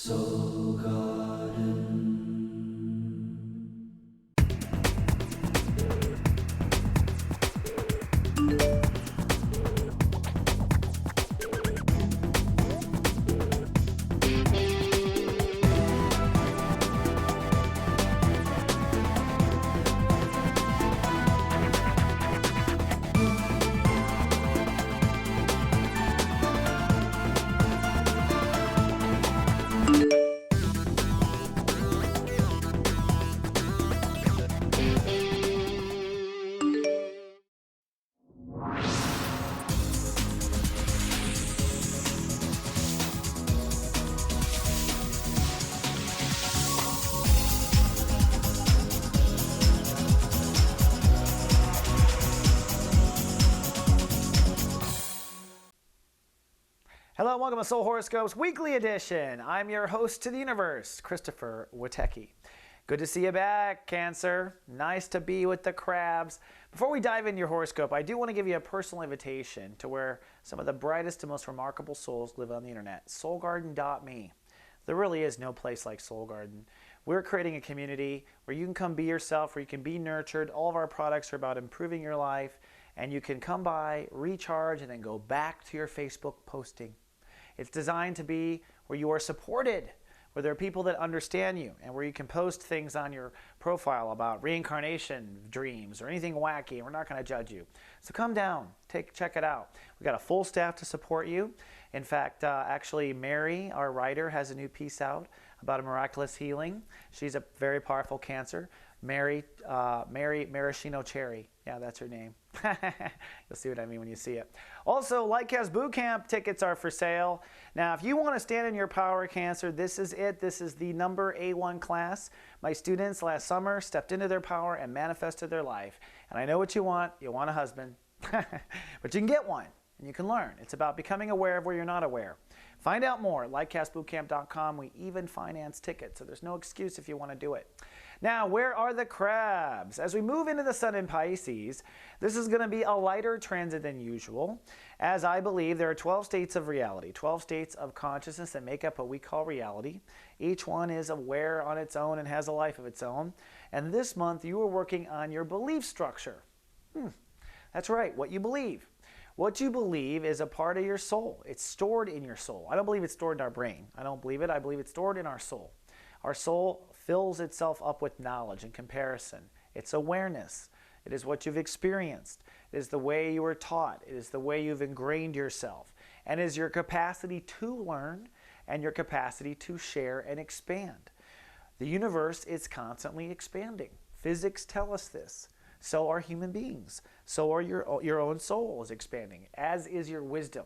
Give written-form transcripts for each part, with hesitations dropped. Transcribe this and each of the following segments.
Soul Garden. Hello and welcome to Soul Horoscopes Weekly Edition. I'm your host to the universe, Christopher Witecki. Good to see you back, Cancer. Nice to be with the crabs. Before we dive into your horoscope, I do want to give you a personal invitation to where some of the brightest and most remarkable souls live on the internet, soulgarden.me. There really is no place like Soul Garden. We're creating a community where you can come be yourself, where you can be nurtured. All of our products are about improving your life, and you can come by, recharge, and then go back to your Facebook posting. It's designed to be where you are supported, where there are people that understand you, and where you can post things on your profile about reincarnation dreams or anything wacky. We're not going to judge you. So come down, check it out. We've got a full staff to support you. In fact, actually, Mary, our writer, has a new piece out about a miraculous healing. She's a very powerful Cancer. Mary Maraschino Cherry. Yeah, that's her name. You'll see what I mean when you see it. Also, Lightcast Bootcamp tickets are for sale. Now, if you want to stand in your power, Cancer, this is it. This is the number A1 class. My students last summer stepped into their power and manifested their life. And I know what you want. You want a husband. But you can get one, and you can learn. It's about becoming aware of where you're not aware. Find out more at lightcastbootcamp.com. We even finance tickets, so there's no excuse if you want to do it. Now, where are the crabs? As we move into the sun in Pisces, this is going to be a lighter transit than usual, as I believe there are 12 states of reality, 12 states of consciousness that make up what we call reality. Each one is aware on its own and has a life of its own. And this month, you are working on your belief structure. That's right, what you believe. What you believe is a part of your soul. It's stored in your soul. I don't believe it's stored in our brain. I don't believe it. I believe it's stored in our soul. Our soul fills itself up with knowledge and comparison. It's awareness. It is what you've experienced. It is the way you were taught. It is the way you've ingrained yourself. And it is your capacity to learn and your capacity to share and expand. The universe is constantly expanding. Physics tell us this. So are human beings. So are your own soul is expanding, as is your wisdom.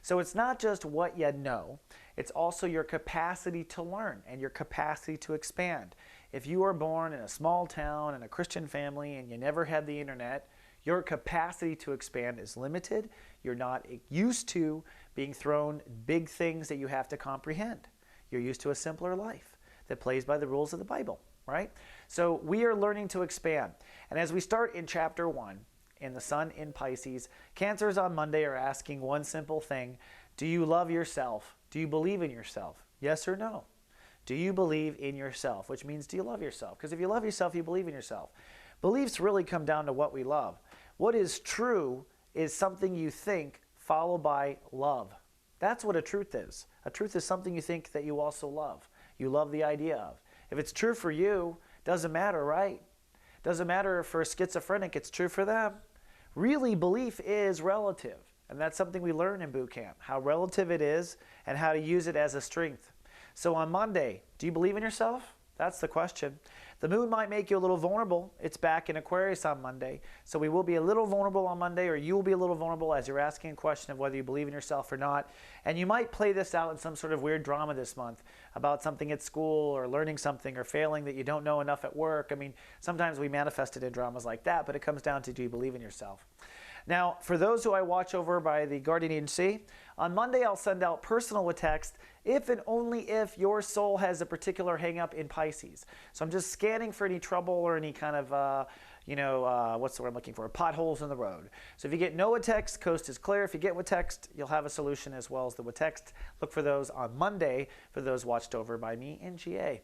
So it's not just what you know, it's also your capacity to learn and your capacity to expand. If you were born in a small town in a Christian family and you never had the internet, your capacity to expand is limited. You're not used to being thrown big things that you have to comprehend. You're used to a simpler life that plays by the rules of the Bible, right? So we are learning to expand. And as we start in chapter 1, in the sun in Pisces, Cancers on Monday are asking one simple thing. Do you love yourself? Do you believe in yourself? Yes or no? Do you believe in yourself? Which means, do you love yourself? Because if you love yourself, you believe in yourself. Beliefs really come down to what we love. What is true is something you think followed by love. That's what a truth is. A truth is something you think that you also love. You love the idea of. If it's true for you, doesn't matter, right? Doesn't matter if for a schizophrenic, it's true for them. Really, belief is relative. And that's something we learn in boot camp, how relative it is and how to use it as a strength. So on Monday, do you believe in yourself? That's the question. The moon might make you a little vulnerable. It's back in Aquarius on Monday. So we will be a little vulnerable on Monday, or you will be a little vulnerable as you're asking a question of whether you believe in yourself or not. And you might play this out in some sort of weird drama this month about something at school or learning something or failing that you don't know enough at work. I mean, sometimes we manifest it in dramas like that, but it comes down to, do you believe in yourself? Now, for those who I watch over by the Guardian Agency, on Monday I'll send out personal with text if and only if your soul has a particular hang-up in Pisces. So I'm just scanning for any trouble or any kind of what's the word I'm looking for? Potholes in the road. So if you get no Witecki, coast is clear. If you get Witecki, you'll have a solution as well as the Witecki. Look for those on Monday for those watched over by me and GA.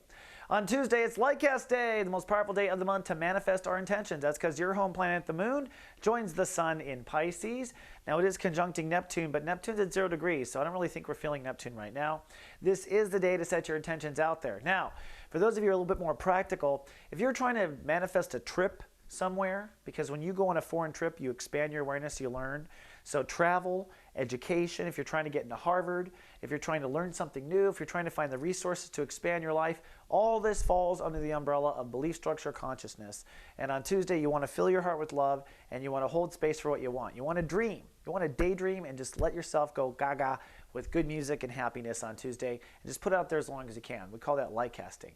On Tuesday, it's Lightcast Day, the most powerful day of the month to manifest our intentions. That's because your home planet, the moon, joins the sun in Pisces. Now, it is conjuncting Neptune, but Neptune's at 0 degrees, so I don't really think we're feeling Neptune right now. This is the day to set your intentions out there. Now, for those of you who are a little bit more practical, if you're trying to manifest a trip somewhere, because when you go on a foreign trip, you expand your awareness, you learn. So travel, education, if you're trying to get into Harvard, if you're trying to learn something new, if you're trying to find the resources to expand your life, all this falls under the umbrella of belief structure consciousness. And on Tuesday, you want to fill your heart with love and you want to hold space for what you want. You want to dream. You want to daydream and just let yourself go gaga with good music and happiness on Tuesday and just put it out there as long as you can. We call that light casting.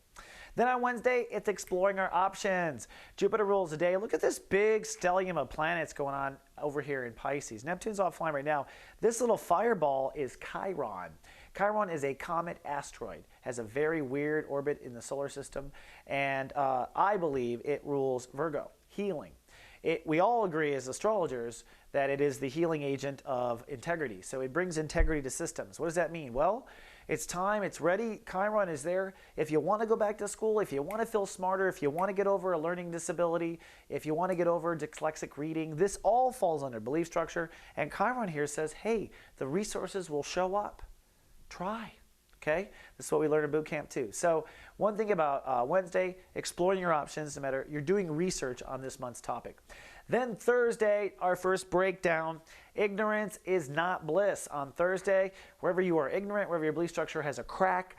Then on Wednesday, it's exploring our options. Jupiter rules the day. Look at this big stellium of planets going on over here in Pisces. Neptune's offline right now. This little fireball is Chiron. Chiron is a comet asteroid, has a very weird orbit in the solar system, and I believe it rules Virgo, healing. We all agree as astrologers that it is the healing agent of integrity. So it brings integrity to systems. What does that mean? Well, it's time, it's ready. Chiron is there. If you want to go back to school, if you want to feel smarter, if you want to get over a learning disability, if you want to get over dyslexic reading, this all falls under belief structure. And Chiron here says, hey, the resources will show up. Try. Okay? This is what we learned in Bootcamp too. So one thing about Wednesday, exploring your options, no matter, you're doing research on this month's topic. Then Thursday, our first breakdown. Ignorance is not bliss. On Thursday, wherever you are ignorant, wherever your belief structure has a crack,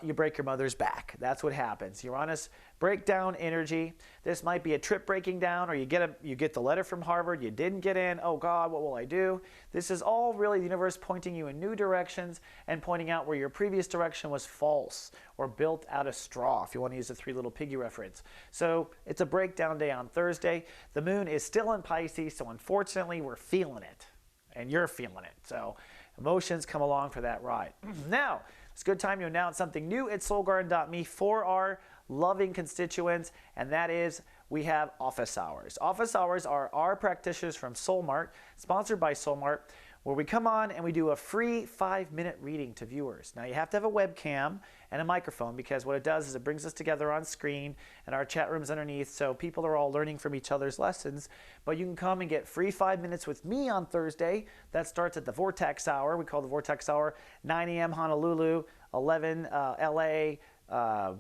you break your mother's back. That's what happens. Uranus breakdown energy. This might be a trip breaking down, or you get the letter from Harvard, you didn't get in, oh God, what will I do? This is all really the universe pointing you in new directions and pointing out where your previous direction was false or built out of straw, if you want to use the Three Little Piggy reference. So it's a breakdown day on Thursday. The moon is still in Pisces, so unfortunately we're feeling it. And you're feeling it. So emotions come along for that ride. Now, it's a good time to announce something new at soulgarden.me for our loving constituents, and that is we have office hours. Office hours are our practitioners from Soulmart, sponsored by Soulmart, where we come on and we do a free 5-minute reading to viewers. Now, you have to have a webcam and a microphone, because what it does is it brings us together on screen, and our chat room's underneath, so people are all learning from each other's lessons. But you can come and get free 5 minutes with me on Thursday. That starts at the Vortex Hour. We call the Vortex Hour 9 a.m. Honolulu, 11 LA,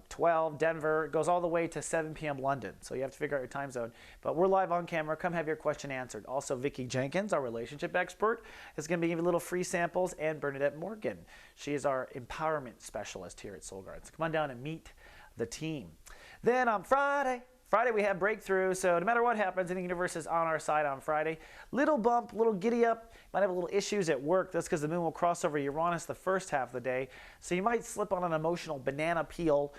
12 Denver. It goes all the way to 7 p.m. London, so you have to figure out your time zone. But we're live on camera. Come have your question answered. Also, Vicki Jenkins, our relationship expert, is going to be giving little free samples, and Bernadette Morgan. She is our empowerment specialist here at Soul Garden. So come on down and meet the team. Then on Friday we have breakthrough, so no matter what happens, the universe is on our side on Friday. Little bump, little giddy up, might have a little issues at work. That's because the moon will cross over Uranus the first half of the day, so you might slip on an emotional banana peel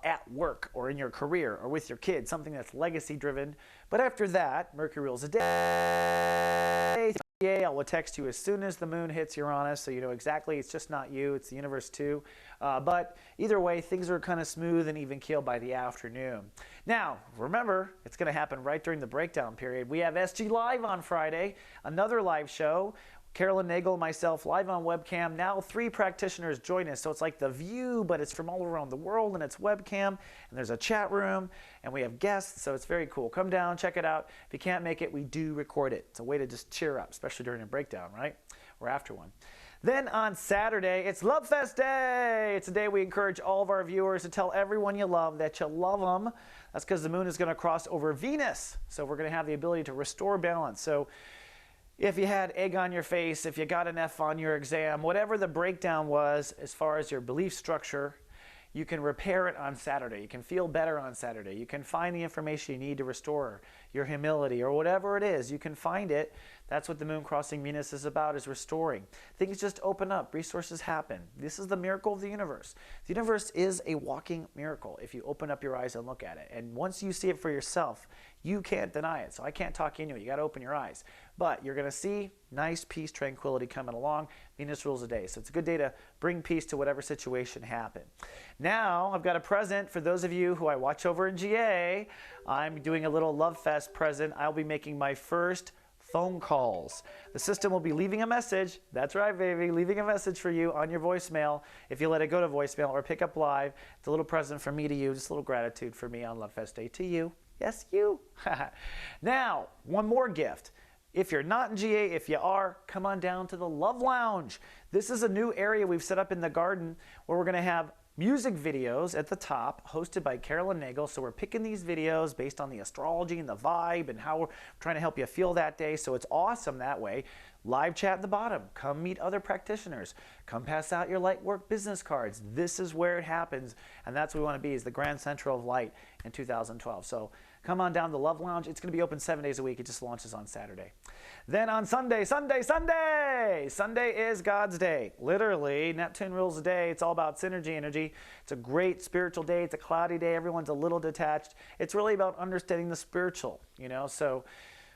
at work or in your career or with your kids, something that's legacy driven. But after that, Mercury rules the day. I will text you as soon as the moon hits Uranus, so you know exactly it's just not you, it's the universe too. But either way, things are kind of smooth and even keel by the afternoon. Now, remember, it's going to happen right during the breakdown period. We have SG Live on Friday, another live show. Carolyn Nagel and myself live on webcam. Now 3 practitioners join us, so it's like The View, but it's from all around the world, and it's webcam, and there's a chat room, and we have guests, so it's very cool. Come down, check it out. If you can't make it, we do record it. It's a way to just cheer up, especially during a breakdown, right? Or after one. Then on Saturday, it's Love Fest Day. It's a day we encourage all of our viewers to tell everyone you love that you love them. That's because the moon is going to cross over Venus, so we're going to have the ability to restore balance. So if you had egg on your face, if you got an F on your exam, whatever the breakdown was as far as your belief structure, you can repair it on Saturday. You can feel better on Saturday. You can find the information you need to restore your humility or whatever it is. You can find it. That's what the moon crossing Venus is about, is restoring. Things just open up. Resources happen. This is the miracle of the universe. The universe is a walking miracle if you open up your eyes and look at it. And once you see it for yourself, you can't deny it. So I can't talk into it. You got to open your eyes. But you're going to see nice peace, tranquility coming along. Venus rules the day. So it's a good day to bring peace to whatever situation happened. Now, I've got a present for those of you who I watch over in GA. I'm doing a little Love Fest present. I'll be making my first phone calls. The system will be leaving a message. That's right, baby, leaving a message for you on your voicemail if you let it go to voicemail or pick up live. It's a little present from me to you, just a little gratitude for me on Love Fest Day to you. Yes, you. Now, one more gift. If you're not in GA, if you are, come on down to the Love Lounge. This is a new area we've set up in the garden where we're going to have music videos at the top, hosted by Carolyn Nagel. So we're picking these videos based on the astrology and the vibe and how we're trying to help you feel that day. So it's awesome that way. Live chat at the bottom. Come meet other practitioners. Come pass out your light work business cards. This is where it happens. And that's what we want to be, is the grand central of light in 2012. So come on down to the Love Lounge. It's going to be open 7 days a week. It just launches on Saturday. Then on Sunday, Sunday is God's day. Literally, Neptune rules the day. It's all about synergy energy. It's a great spiritual day. It's a cloudy day. Everyone's a little detached. It's really about understanding the spiritual, So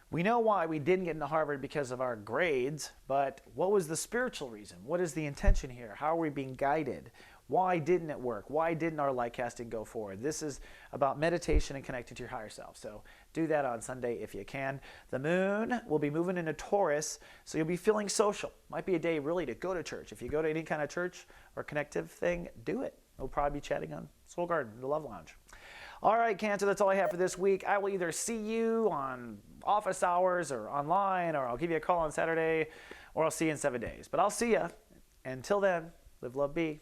we know why we didn't get into Harvard because of our grades, but what was the spiritual reason? What is the intention here? How are we being guided? Why didn't it work? Why didn't our light casting go forward? This is about meditation and connecting to your higher self. So do that on Sunday if you can. The moon will be moving into Taurus, so you'll be feeling social. Might be a day really to go to church. If you go to any kind of church or connective thing, do it. We'll probably be chatting on Soul Garden, the Love Lounge. All right, Cancer, that's all I have for this week. I will either see you on office hours or online, or I'll give you a call on Saturday, or I'll see you in 7 days. But I'll see you. Until then, live, love, be.